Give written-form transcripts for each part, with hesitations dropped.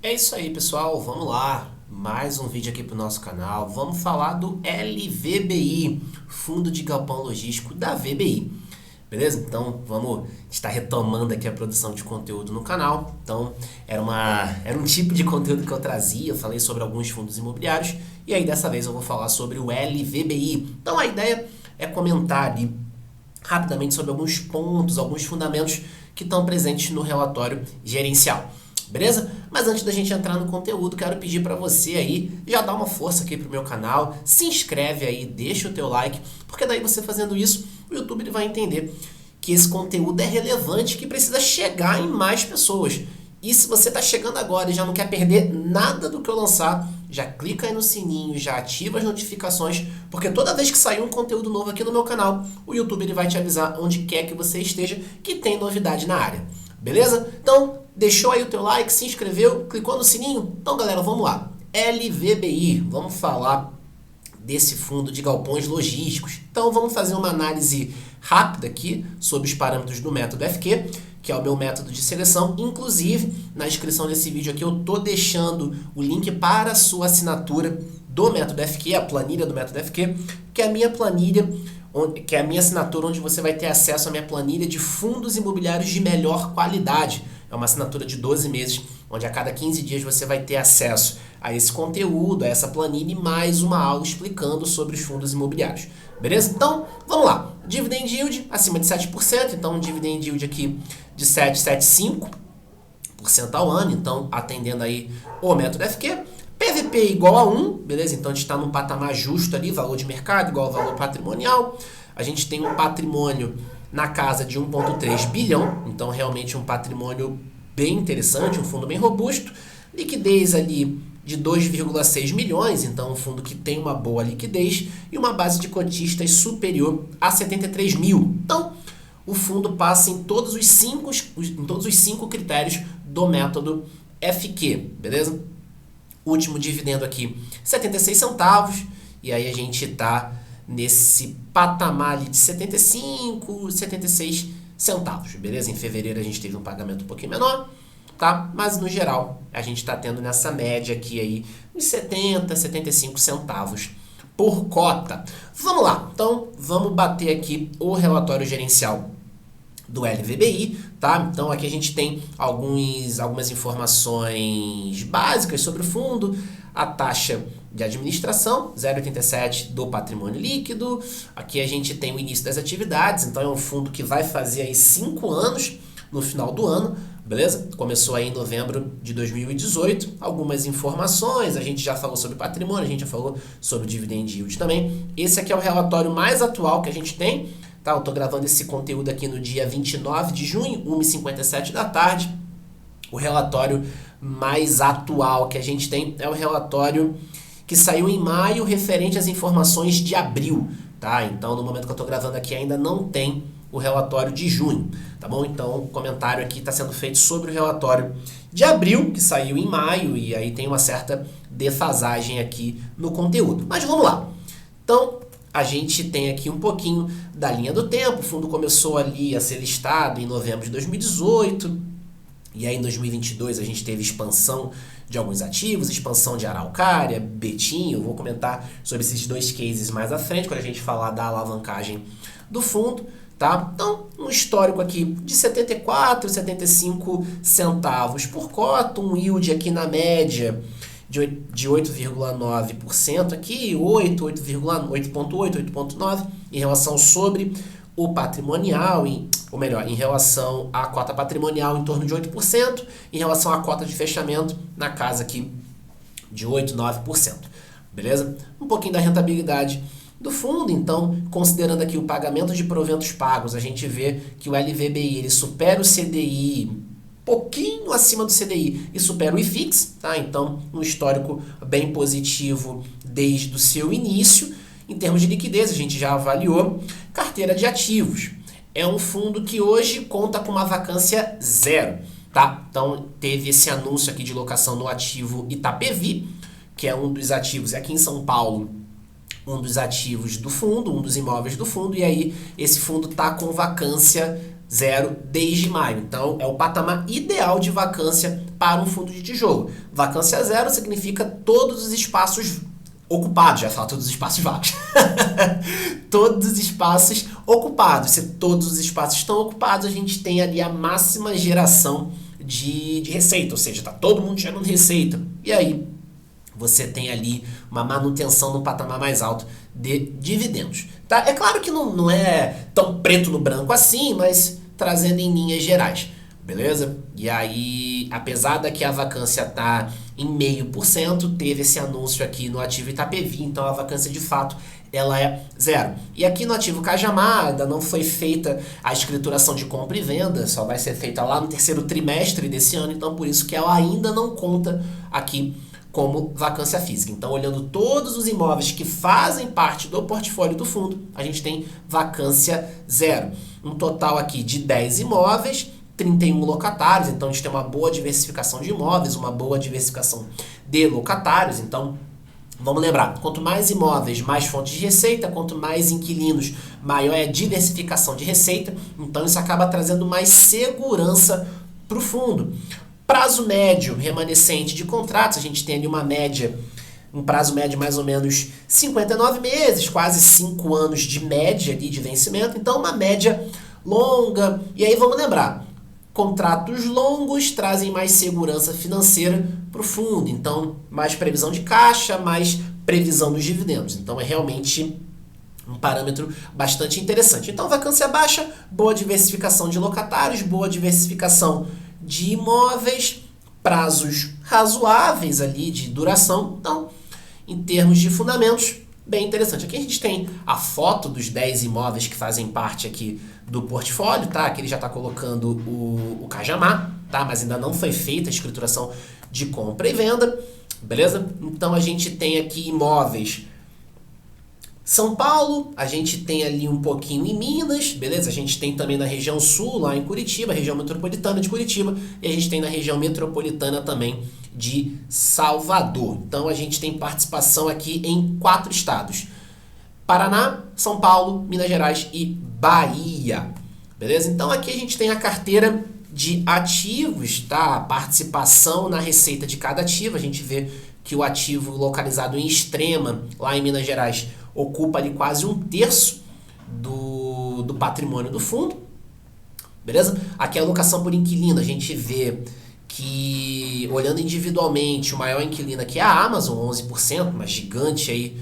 É isso aí, pessoal. Vamos lá. Mais um vídeo aqui para o nosso canal. Vamos falar do LVBI, Fundo de Galpão Logístico da VBI. Beleza? Então, vamos estar retomando aqui a produção de conteúdo no canal. Então, era um tipo de conteúdo que eu trazia. Eu falei sobre alguns fundos imobiliários. E aí, dessa vez, eu vou falar sobre o LVBI. Então, a ideia é comentar ali rapidamente sobre alguns pontos, alguns fundamentos que estão presentes no relatório gerencial. Beleza? Mas antes da gente entrar no conteúdo, quero pedir para você aí, já dá uma força aqui pro meu canal, se inscreve aí, deixa o teu like, porque daí você fazendo isso, o YouTube ele vai entender que esse conteúdo é relevante, que precisa chegar em mais pessoas. E se você está chegando agora e já não quer perder nada do que eu lançar, já clica aí no sininho, já ativa as notificações, porque toda vez que sair um conteúdo novo aqui no meu canal, o YouTube ele vai te avisar onde quer que você esteja que tem novidade na área. Beleza? Então, deixou aí o teu like, se inscreveu, clicou no sininho? Então, galera, vamos lá. LVBI, vamos falar desse fundo de galpões logísticos. Então, vamos fazer uma análise rápida aqui sobre os parâmetros do método FQ, que é o meu método de seleção. Inclusive, na descrição desse vídeo aqui, eu tô deixando o link para a sua assinatura do método FQ, a planilha do método FQ, que é a minha planilha, que é a minha assinatura, onde você vai ter acesso à minha planilha de fundos imobiliários de melhor qualidade. É uma assinatura de 12 meses, onde a cada 15 dias você vai ter acesso a esse conteúdo, a essa planilha e mais uma aula explicando sobre os fundos imobiliários. Beleza? Então, vamos lá. Dividend yield acima de 7%, então um dividend yield aqui de 7,75% ao ano, então atendendo aí o método FQ. PVP igual a 1, beleza? Então a gente está num patamar justo ali, valor de mercado igual ao valor patrimonial. A gente tem um patrimônio na casa de 1,3 bilhão, então realmente um patrimônio bem interessante, um fundo bem robusto. Liquidez ali de 2,6 milhões, então um fundo que tem uma boa liquidez e uma base de cotistas superior a 73 mil. Então, o fundo passa em todos os cinco critérios do método FQ, beleza? Último dividendo aqui, 76 centavos, e aí a gente está nesse patamar ali de 75, 76 centavos, beleza? Em fevereiro a gente teve um pagamento um pouquinho menor, tá? Mas no geral a gente está tendo nessa média aqui aí uns 70, 75 centavos por cota. Vamos lá, então vamos bater aqui o relatório gerencial do LVBI, tá? Então aqui a gente tem algumas informações básicas sobre o fundo, a taxa de administração, 0,87 do patrimônio líquido. Aqui a gente tem o início das atividades, então é um fundo que vai fazer aí 5 anos no final do ano, beleza? Começou aí em novembro de 2018. Algumas informações, a gente já falou sobre patrimônio, a gente já falou sobre dividend yield também. Esse aqui é o relatório mais atual que a gente tem, tá? Eu tô gravando esse conteúdo aqui no dia 29 de junho, 1h57 da tarde. O relatório mais atual que a gente tem é o relatório que saiu em maio referente às informações de abril, tá? Então, no momento que eu tô gravando aqui ainda não tem o relatório de junho, tá bom? Então, o comentário aqui está sendo feito sobre o relatório de abril, que saiu em maio, e aí tem uma certa defasagem aqui no conteúdo. Mas vamos lá. Então, a gente tem aqui um pouquinho da linha do tempo. O fundo começou ali a ser listado em novembro de 2018, e aí em 2022 a gente teve expansão de alguns ativos, expansão de Araucária, Betinho. Eu vou comentar sobre esses dois cases mais à frente, quando a gente falar da alavancagem do fundo, tá? Então, um histórico aqui de 74, 75 centavos por cota, um yield aqui na média de 8,9% aqui, 8,8, 8,9 em relação sobre o patrimonial, ou melhor, em relação à cota patrimonial em torno de 8%, em relação à cota de fechamento na casa aqui de 8, 9%, beleza? Um pouquinho da rentabilidade do fundo, então, considerando aqui o pagamento de proventos pagos, a gente vê que o LVBI ele supera o CDI, pouquinho acima do CDI, e supera o IFIX, tá? Então, um histórico bem positivo desde o seu início. Em termos de liquidez, a gente já avaliou. Carteira de ativos. É um fundo que hoje conta com uma vacância zero, tá? Então, teve esse anúncio aqui de locação no ativo Itapevi, que é um dos ativos, aqui em São Paulo, um dos ativos do fundo, um dos imóveis do fundo, e aí esse fundo está com vacância zero desde maio. Então, é o patamar ideal de vacância para um fundo de tijolo. Vacância zero significa todos os espaços ocupados, já falo todos os espaços vagos. Todos os espaços ocupados. Se todos os espaços estão ocupados, a gente tem ali a máxima geração de receita, ou seja, está todo mundo gerando receita. E aí você tem ali uma manutenção no patamar mais alto de dividendos. Tá? É claro que não é tão preto no branco assim, mas trazendo em linhas gerais. Beleza? E aí, apesar da que a vacância tá em 0,5%, teve esse anúncio aqui no ativo Itapevi, então a vacância de fato ela é zero. E aqui no ativo Cajamar ainda não foi feita a escrituração de compra e venda, só vai ser feita lá no terceiro trimestre desse ano, então por isso que ela ainda não conta aqui como vacância física. Então, olhando todos os imóveis que fazem parte do portfólio do fundo, a gente tem vacância zero. Um total aqui de 10 imóveis, 31 locatários, então a gente tem uma boa diversificação de imóveis, uma boa diversificação de locatários. Então, vamos lembrar, quanto mais imóveis, mais fontes de receita, quanto mais inquilinos, maior é a diversificação de receita, então isso acaba trazendo mais segurança para o fundo. Prazo médio remanescente de contratos, a gente tem ali uma média, um prazo médio mais ou menos 59 meses, quase 5 anos de média ali de vencimento, então uma média longa. E aí vamos lembrar, contratos longos trazem mais segurança financeira para o fundo, então mais previsão de caixa, mais previsão dos dividendos. Então é realmente um parâmetro bastante interessante. Então vacância baixa, boa diversificação de locatários, boa diversificação de imóveis, prazos razoáveis ali de duração. Então, em termos de fundamentos, bem interessante. Aqui a gente tem a foto dos 10 imóveis que fazem parte aqui do portfólio, tá? Aqui ele já está colocando o Cajamar, tá? Mas ainda não foi feita a escrituração de compra e venda, beleza? Então a gente tem aqui imóveis São Paulo, a gente tem ali um pouquinho em Minas, beleza? A gente tem também na região sul, lá em Curitiba, região metropolitana de Curitiba, e a gente tem na região metropolitana também de Salvador. Então a gente tem participação aqui em 4 estados: Paraná, São Paulo, Minas Gerais e Bahia, beleza? Então aqui a gente tem a carteira de ativos, tá? A participação na receita de cada ativo. A gente vê que o ativo localizado em Extrema, lá em Minas Gerais, ocupa ali quase 1/3 do patrimônio do fundo, beleza? Aqui a alocação por inquilino, a gente vê que, olhando individualmente, o maior inquilino aqui é a Amazon, 11%, uma gigante aí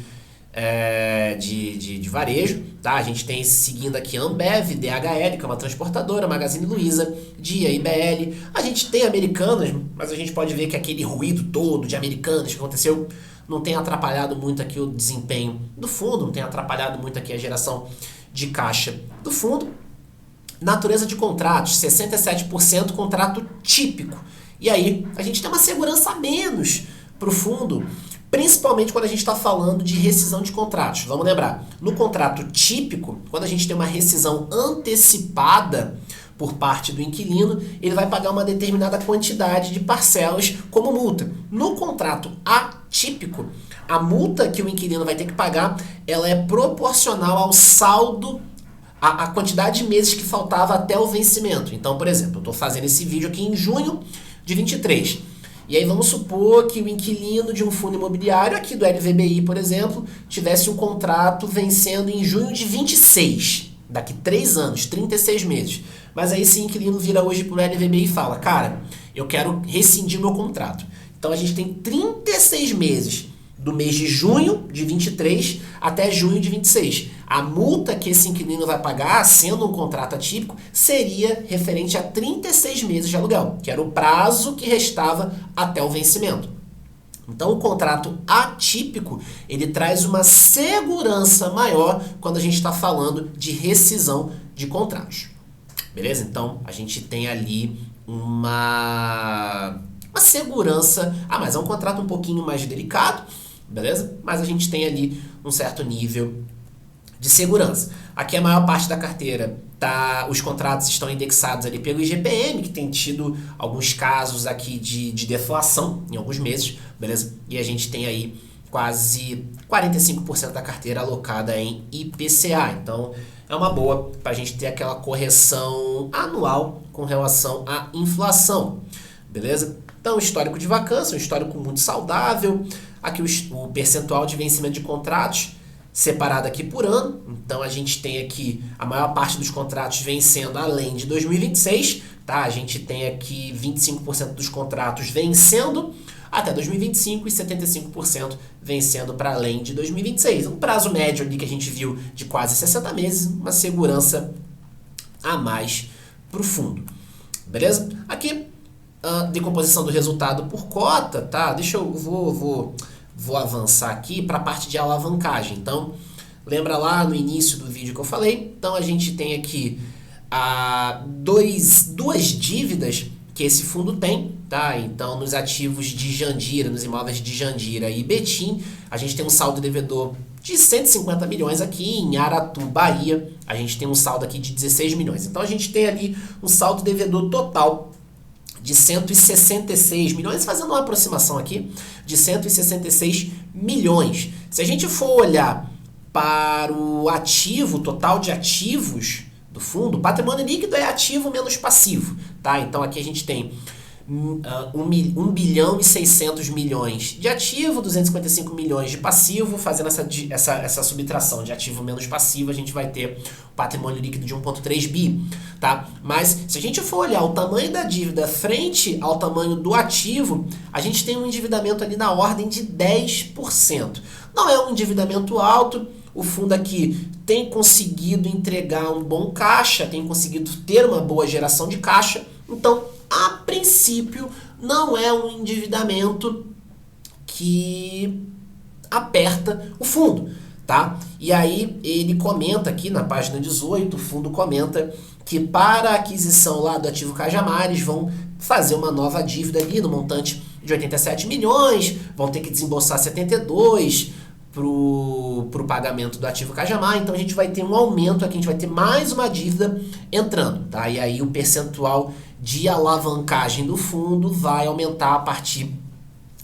de varejo, tá? A gente tem seguindo aqui Ambev, DHL, que é uma transportadora, Magazine Luiza, Dia, IBL. A gente tem Americanas, mas a gente pode ver que aquele ruído todo de Americanas que aconteceu não tem atrapalhado muito aqui o desempenho do fundo, não tem atrapalhado muito aqui a geração de caixa do fundo. Natureza de contratos, 67% contrato típico. E aí a gente tem uma segurança a menos para o fundo, principalmente quando a gente está falando de rescisão de contratos. Vamos lembrar, no contrato típico, quando a gente tem uma rescisão antecipada por parte do inquilino, ele vai pagar uma determinada quantidade de parcelas como multa. No contrato atípico, a multa que o inquilino vai ter que pagar, ela é proporcional ao saldo, a quantidade de meses que faltava até o vencimento. Então, por exemplo, eu estou fazendo esse vídeo aqui em junho de 23. E aí vamos supor que o inquilino de um fundo imobiliário, aqui do LVBI, por exemplo, tivesse um contrato vencendo em junho de 26, daqui 3 anos, 36 meses. Mas aí esse inquilino vira hoje para o LVBI e fala: cara, eu quero rescindir meu contrato. Então a gente tem 36 meses, do mês de junho de 23 até junho de 26. A multa que esse inquilino vai pagar, sendo um contrato atípico, seria referente a 36 meses de aluguel, que era o prazo que restava até o vencimento. Então o contrato atípico, ele traz uma segurança maior quando a gente está falando de rescisão de contratos. Beleza? Então a gente tem ali uma segurança. Mas é um contrato um pouquinho mais delicado, beleza? Mas a gente tem ali um certo nível de segurança. Aqui a maior parte da carteira, os contratos estão indexados ali pelo IGPM, que tem tido alguns casos aqui de deflação em alguns meses, beleza? E a gente tem aí quase 45% da carteira alocada em IPCA. Então é uma boa para a gente ter aquela correção anual com relação à inflação, beleza? Então, histórico de vacância, um histórico muito saudável. Aqui o percentual de vencimento de contratos, separado aqui por ano. Então, a gente tem aqui a maior parte dos contratos vencendo além de 2026. Tá? A gente tem aqui 25% dos contratos vencendo até 2025 e 75% vencendo para além de 2026. Um prazo médio ali que a gente viu de quase 60 meses, uma segurança a mais para o fundo. Beleza? Aqui, decomposição do resultado por cota, tá? Vou avançar aqui para a parte de alavancagem. Então, lembra lá no início do vídeo que eu falei? Então, a gente tem aqui duas dívidas que esse fundo tem, tá? Então, nos ativos de Jandira, nos imóveis de Jandira e Betim, a gente tem um saldo devedor de 150 milhões aqui. Em Aratu, Bahia, a gente tem um saldo aqui de 16 milhões. Então, a gente tem ali um saldo devedor total de 166 milhões, fazendo uma aproximação aqui, de 166 milhões. Se a gente for olhar para o ativo, total de ativos do fundo, patrimônio líquido é ativo menos passivo, tá? Então aqui a gente tem 1 bilhão e 600 milhões de ativo, 255 milhões de passivo. Fazendo essa subtração de ativo menos passivo, a gente vai ter o patrimônio líquido de 1,3 bi, tá? Mas se a gente for olhar o tamanho da dívida frente ao tamanho do ativo, a gente tem um endividamento ali na ordem de 10%. Não é um endividamento alto. O fundo aqui tem conseguido entregar um bom caixa, tem conseguido ter uma boa geração de caixa. Então, a princípio, não é um endividamento que aperta o fundo, tá? E aí ele comenta aqui na página 18, o fundo comenta que para a aquisição lá do ativo Cajamares vão fazer uma nova dívida ali no montante de 87 milhões, vão ter que desembolsar 72 para o pagamento do ativo Cajamar. Então a gente vai ter um aumento aqui, a gente vai ter mais uma dívida entrando, tá? E aí o percentual de alavancagem do fundo vai aumentar a partir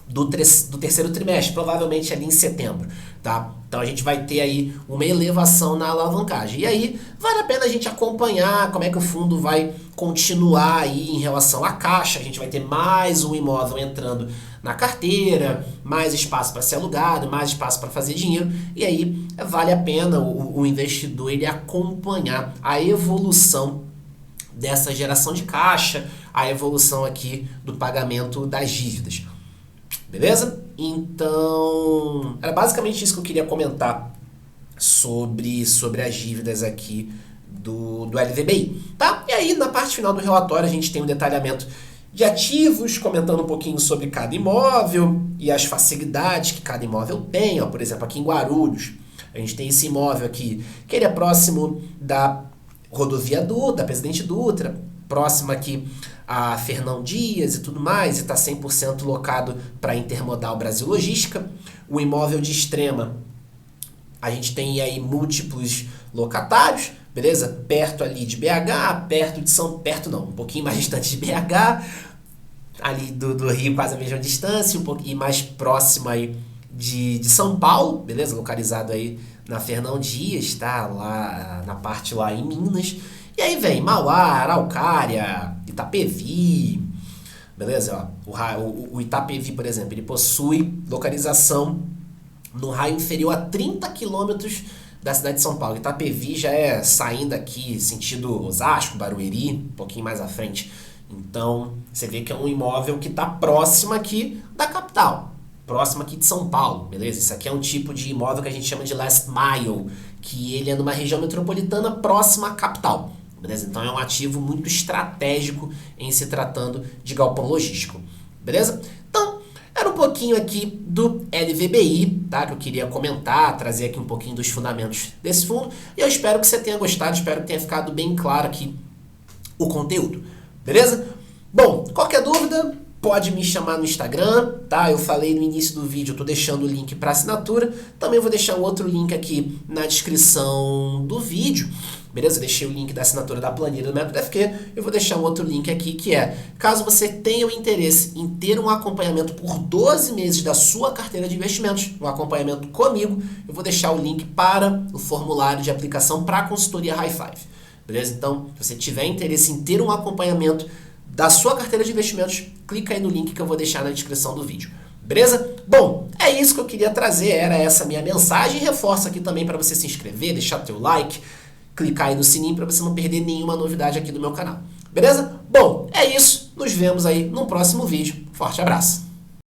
do terceiro trimestre, provavelmente ali em setembro, tá? Então a gente vai ter aí uma elevação na alavancagem. E aí vale a pena a gente acompanhar como é que o fundo vai continuar aí em relação à caixa. A gente vai ter mais um imóvel entrando na carteira, mais espaço para ser alugado, mais espaço para fazer dinheiro. E aí vale a pena o investidor ele acompanhar a evolução dessa geração de caixa, a evolução aqui do pagamento das dívidas. Beleza? Então, era basicamente isso que eu queria comentar sobre as dívidas aqui do LVBI, tá? E aí, na parte final do relatório, a gente tem um detalhamento de ativos, comentando um pouquinho sobre cada imóvel e as facilidades que cada imóvel tem. Ó, por exemplo, aqui em Guarulhos, a gente tem esse imóvel aqui, que ele é próximo da rodovia Dutra, da Presidente Dutra, próximo aqui a Fernão Dias e tudo mais, e está 100% locado para Intermodal Brasil Logística. O imóvel de Extrema, a gente tem aí múltiplos locatários, beleza? Perto ali de BH, um pouquinho mais distante de BH, ali do Rio quase a mesma distância, um pouquinho mais próximo aí de São Paulo, beleza? Localizado aí na Fernão Dias, tá? Lá na parte lá em Minas. E aí vem Mauá, Araucária, Itapevi, beleza? Ó, o Itapevi, por exemplo, ele possui localização no raio inferior a 30 quilômetros da cidade de São Paulo. Itapevi já é saindo aqui, sentido Osasco, Barueri, um pouquinho mais à frente. Então, você vê que é um imóvel que está próximo aqui da capital, próximo aqui de São Paulo, beleza? Isso aqui é um tipo de imóvel que a gente chama de last mile, que ele é numa região metropolitana próxima à capital. Beleza? Então é um ativo muito estratégico em se tratando de galpão logístico. Beleza? Então, era um pouquinho aqui do LVBI, tá? Que eu queria comentar, trazer aqui um pouquinho dos fundamentos desse fundo. E eu espero que você tenha gostado, espero que tenha ficado bem claro aqui o conteúdo. Beleza? Bom, qualquer dúvida, pode me chamar no Instagram, tá? Eu falei no início do vídeo, eu tô deixando o link para assinatura. Também vou deixar um outro link aqui na descrição do vídeo. Beleza? Deixei o link da assinatura da planilha do Método FQ. Eu vou deixar um outro link aqui que é, caso você tenha o interesse em ter um acompanhamento por 12 meses da sua carteira de investimentos, um acompanhamento comigo, eu vou deixar o link para o formulário de aplicação para a consultoria High Five. Beleza? Então, se você tiver interesse em ter um acompanhamento da sua carteira de investimentos, clica aí no link que eu vou deixar na descrição do vídeo. Beleza? Bom, é isso que eu queria trazer, era essa minha mensagem. Reforço aqui também para você se inscrever, deixar teu like, clicar aí no sininho para você não perder nenhuma novidade aqui do meu canal. Beleza? Bom, é isso. Nos vemos aí no próximo vídeo. Forte abraço!